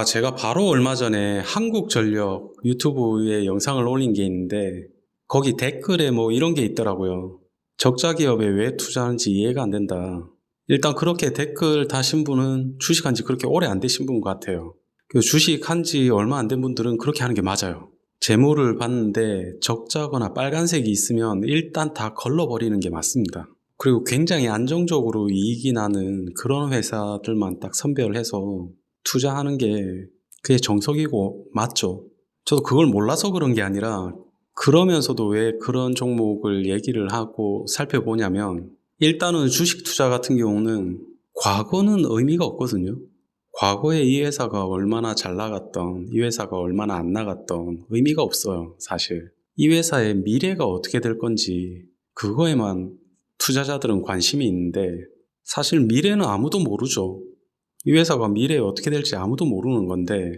제가 바로 얼마 전에 한국전력 유튜브에 영상을 올린 게 있는데, 거기 댓글에 뭐 이런 게 있더라고요. 적자 기업에 왜 투자하는지 이해가 안 된다. 일단 그렇게 댓글 다신 분은 주식한 지 그렇게 오래 안 되신 분 같아요. 그 주식한 지 얼마 안 된 분들은 그렇게 하는 게 맞아요. 재물을 봤는데 적자거나 빨간색이 있으면 일단 다 걸러버리는 게 맞습니다. 그리고 굉장히 안정적으로 이익이 나는 그런 회사들만 딱 선별해서 투자하는 게 그게 정석이고 맞죠. 저도 그걸 몰라서 그런 게 아니라, 그러면서도 왜 그런 종목을 얘기를 하고 살펴보냐면, 일단은 주식 투자 같은 경우는 과거는 의미가 없거든요. 과거에 이 회사가 얼마나 잘 나갔던, 이 회사가 얼마나 안 나갔던 의미가 없어요, 사실. 이 회사의 미래가 어떻게 될 건지 그거에만 투자자들은 관심이 있는데, 사실 미래는 아무도 모르죠. 이 회사가 미래에 어떻게 될지 아무도 모르는 건데,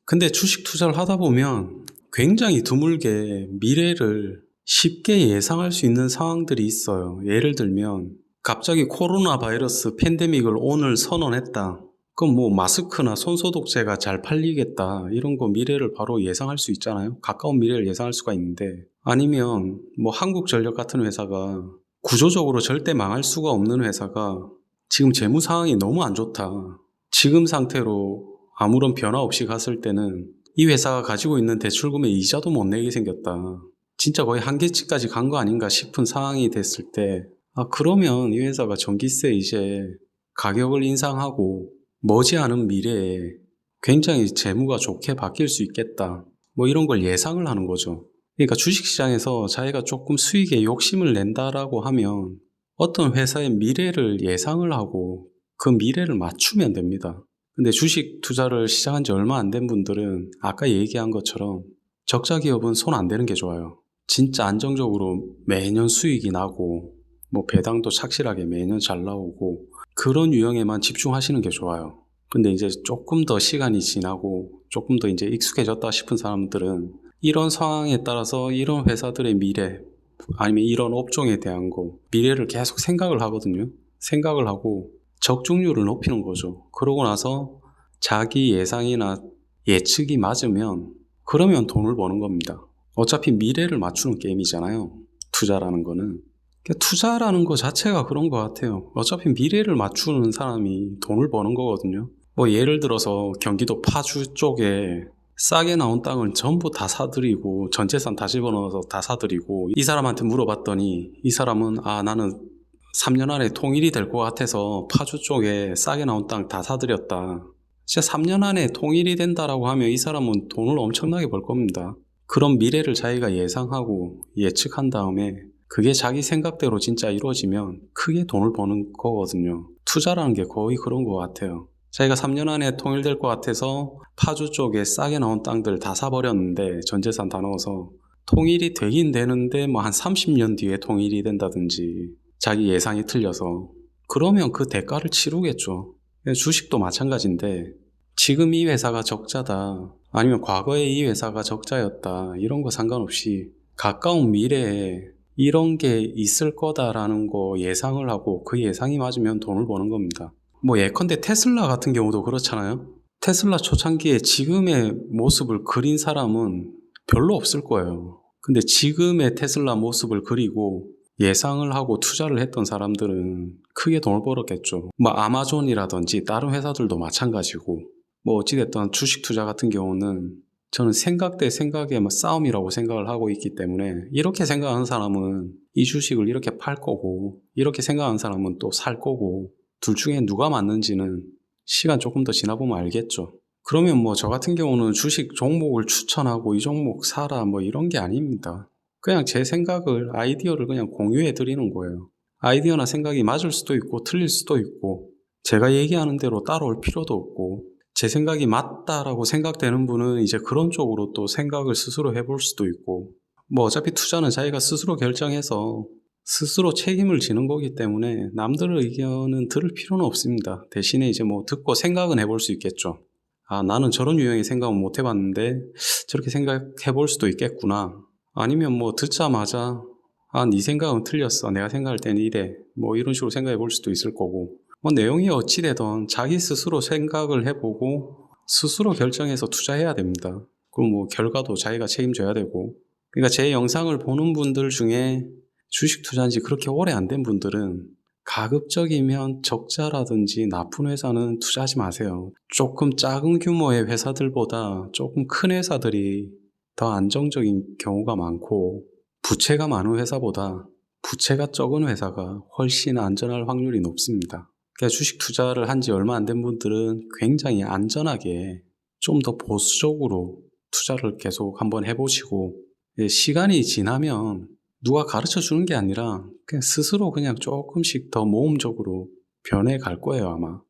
근데 주식 투자를 하다 보면 굉장히 드물게 미래를 쉽게 예상할 수 있는 상황들이 있어요. 예를 들면 갑자기 코로나 바이러스 팬데믹을 오늘 선언했다. 그럼 뭐 마스크나 손소독제가 잘 팔리겠다, 이런 거 미래를 바로 예상할 수 있잖아요. 가까운 미래를 예상할 수가 있는데, 아니면 뭐 한국전력 같은 회사가 구조적으로 절대 망할 수가 없는 회사가 지금 재무 상황이 너무 안 좋다. 지금 상태로 아무런 변화 없이 갔을 때는 이 회사가 가지고 있는 대출금의 이자도 못 내게 생겼다. 진짜 거의 한계치까지 간 거 아닌가 싶은 상황이 됐을 때, 그러면 이 회사가 전기세 이제 가격을 인상하고 머지않은 미래에 굉장히 재무가 좋게 바뀔 수 있겠다, 뭐 이런 걸 예상을 하는 거죠. 그러니까 주식시장에서 자기가 조금 수익에 욕심을 낸다라고 하면 어떤 회사의 미래를 예상을 하고 그 미래를 맞추면 됩니다. 근데 주식 투자를 시작한 지 얼마 안 된 분들은 아까 얘기한 것처럼 적자 기업은 손 안 대는 게 좋아요. 진짜 안정적으로 매년 수익이 나고 뭐 배당도 착실하게 매년 잘 나오고 그런 유형에만 집중하시는 게 좋아요. 근데 이제 조금 더 시간이 지나고 조금 더 이제 익숙해졌다 싶은 사람들은 이런 상황에 따라서 이런 회사들의 미래, 아니면 이런 업종에 대한 거, 미래를 계속 생각을 하거든요. 생각을 하고 적중률을 높이는 거죠. 그러고 나서 자기 예상이나 예측이 맞으면, 그러면 돈을 버는 겁니다. 어차피 미래를 맞추는 게임이잖아요, 투자라는 거는. 투자라는 거 자체가 그런 것 같아요. 어차피 미래를 맞추는 사람이 돈을 버는 거거든요. 뭐 예를 들어서 경기도 파주 쪽에 싸게 나온 땅을 전부 다 사들이고 전 재산 다 집어넣어서 다 사들이고, 이 사람한테 물어봤더니 이 사람은 나는 3년 안에 통일이 될 것 같아서 파주 쪽에 싸게 나온 땅 다 사들였다. 진짜 3년 안에 통일이 된다라고 하면 이 사람은 돈을 엄청나게 벌 겁니다. 그런 미래를 자기가 예상하고 예측한 다음에 그게 자기 생각대로 진짜 이루어지면 크게 돈을 버는 거거든요. 투자라는 게 거의 그런 것 같아요. 자기가 3년 안에 통일될 것 같아서 파주 쪽에 싸게 나온 땅들 다 사버렸는데, 전재산 다 넣어서 통일이 되긴 되는데 뭐 한 30년 뒤에 통일이 된다든지 자기 예상이 틀려서, 그러면 그 대가를 치르겠죠. 주식도 마찬가지인데, 지금 이 회사가 적자다, 아니면 과거에 이 회사가 적자였다, 이런 거 상관없이 가까운 미래에 이런 게 있을 거다라는 거 예상을 하고 그 예상이 맞으면 돈을 버는 겁니다. 뭐 예컨대 테슬라 같은 경우도 그렇잖아요. 테슬라 초창기에 지금의 모습을 그린 사람은 별로 없을 거예요. 근데 지금의 테슬라 모습을 그리고 예상을 하고 투자를 했던 사람들은 크게 돈을 벌었겠죠. 뭐 아마존이라든지 다른 회사들도 마찬가지고, 뭐 어찌됐든 주식 투자 같은 경우는 저는 생각 대 생각의 싸움이라고 생각을 하고 있기 때문에, 이렇게 생각하는 사람은 이 주식을 이렇게 팔 거고, 이렇게 생각하는 사람은 또 살 거고, 둘 중에 누가 맞는지는 시간 조금 더 지나보면 알겠죠. 그러면 뭐 저 같은 경우는 주식 종목을 추천하고 이 종목 사라 뭐 이런 게 아닙니다. 그냥 제 생각을, 아이디어를 그냥 공유해 드리는 거예요. 아이디어나 생각이 맞을 수도 있고 틀릴 수도 있고, 제가 얘기하는 대로 따라올 필요도 없고, 제 생각이 맞다라고 생각되는 분은 이제 그런 쪽으로 또 생각을 스스로 해볼 수도 있고, 뭐 어차피 투자는 자기가 스스로 결정해서 스스로 책임을 지는 거기 때문에 남들의 의견은 들을 필요는 없습니다. 대신에 이제 뭐 듣고 생각은 해볼 수 있겠죠. 나는 저런 유형의 생각은 못 해봤는데 저렇게 생각해 볼 수도 있겠구나. 아니면 뭐 듣자마자 네 생각은 틀렸어, 내가 생각할 때는 이래, 뭐 이런 식으로 생각해 볼 수도 있을 거고, 뭐 내용이 어찌되든 자기 스스로 생각을 해보고 스스로 결정해서 투자해야 됩니다. 그럼 뭐 결과도 자기가 책임져야 되고. 그러니까 제 영상을 보는 분들 중에 주식 투자한 지 그렇게 오래 안 된 분들은 가급적이면 적자라든지 나쁜 회사는 투자하지 마세요. 조금 작은 규모의 회사들보다 조금 큰 회사들이 더 안정적인 경우가 많고, 부채가 많은 회사보다 부채가 적은 회사가 훨씬 안전할 확률이 높습니다. 그러니까 주식 투자를 한 지 얼마 안 된 분들은 굉장히 안전하게 좀 더 보수적으로 투자를 계속 한번 해보시고, 시간이 지나면 누가 가르쳐 주는 게 아니라 그냥 스스로 그냥 조금씩 더 모험적으로 변해 갈 거예요, 아마.